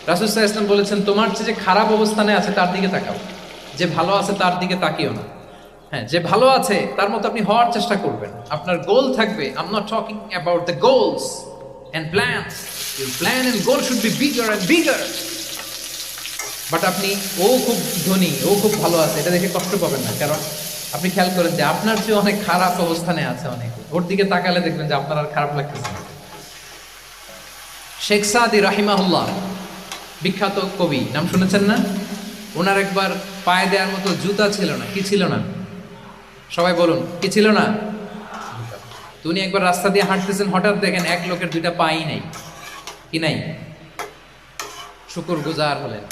রাসূল সাল্লাল্লাহু আলাইহি ওয়াসাল্লাম বলেছেন, তোমার যে খারাপ অবস্থানে আছে তার দিকে তাকাও, যে ভালো আছে তার দিকে তাকিও না। হ্যাঁ, যে ভালো আছে তার মতো আপনি হওয়ার চেষ্টা করবেন। আপনার গোল থাকবে, I am not talking about the goals and plans, your plan and goal should be bigger and bigger. But আপনি ও খুব ধনী, ও খুব ভালো আছে এটা দেখে কষ্ট পাবেন না, কারণ আপনি খেয়াল করেন যে আপনার চেয়ে অনেক খারাপ অবস্থানে আছে অনেক, ওর দিকে তাকালে দেখবেন যে আপনার আর খারাপ লাগতেছে না। শেখ সাদি রাহিমাহুল্লাহ, বিখ্যাত কবি, নাম শুনেছেন না? ওনার একবার পায়ে দেওয়ার মতো জুতা ছিল না। কি ছিল না? সবাই বলুন, কি ছিল না? তো উনি একবার রাস্তা দিয়ে হাঁটতেছেন, হঠাৎ দেখেন এক লোকের দুইটা পাই নাই। কি নাই? শুকরগুজার হলেন,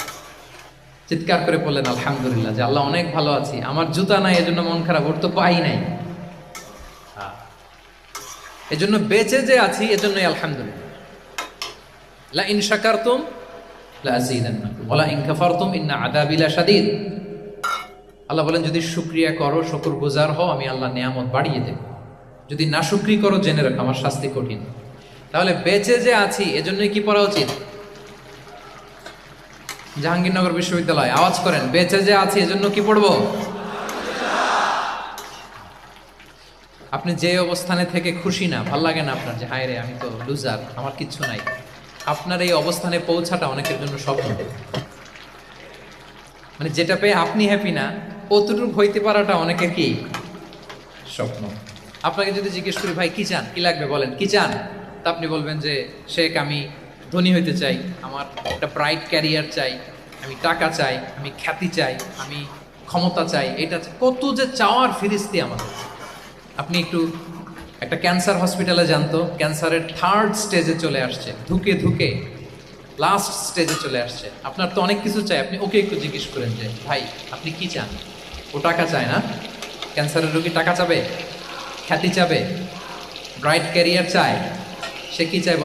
চিৎকার করে বললেন আলহামদুলিল্লাহ, যে আল্লাহ অনেক ভালো আছি, আমার জুতা নাই এজন্য মন খারাপ, ওর তো পাই নাই। এজন্য বেঁচে যে আছি এজন্যই আলহামদুলিল্লাহ। লা ইন শাকারতুম লা আযীদান্নাকুম ওয়া লা ইন কাফারতুম ইন্না আযাবি লাশাদীদ। আল্লাহ বলেন, যদি শুকরিয়া করো, শুকরগুজার হও, আমি আল্লাহ নিয়ামত বাড়িয়ে দেব। যদি নাশুকরি করো, জেনে রাখো আমার শাস্তি কঠিন। তাহলে বেঁচে যে আছি এজন্যই কি পড়া উচিত? জাহাঙ্গীরনগর বিশ্ববিদ্যালয় আওয়াজ করেন, বেঁচে যে আছি এজন্য কি পড়বো? আপনি যে অবস্থানে থেকে খুশি না, ভাল লাগে না আপনার, যে হায় রে আমি তো লুজার, আমার কিচ্ছু নাই, আপনার এই অবস্থানে পৌঁছাটা অনেকের জন্য স্বপ্ন। মানে যেটা পেয়ে আপনি হ্যাপি না, কতটুকু হইতে পারাটা অনেকের কি স্বপ্ন। আপনাকে যদি জিজ্ঞেস করি, ভাই কি চান, কি লাগবে বলেন, কি চান, তা আপনি বলবেন যে শেখ আমি ধনী হইতে চাই, আমার একটা ব্রাইট ক্যারিয়ার চাই, আমি টাকা চাই, আমি খ্যাতি চাই, আমি ক্ষমতা চাই, এটা কত যে চাওয়ার ফিরিস্তি আমাদের। আপনি একটু একটা ক্যান্সার হসপিটালে যান তো, ক্যান্সারের 3rd স্টেজে চলে আসছে, ধুকে ধুকে লাস্ট স্টেজে চলে আসছে। আপনার তো অনেক কিছু চাই, আপনি ওকে একটু জিজ্ঞেস করেন যে ভাই আপনি কি চান? ও টাকা চায় না? ক্যান্সারের রোগী টাকা চাবে, খ্যাতি চাবে, ব্রাইট ক্যারিয়ার চায়, সে কি চায়?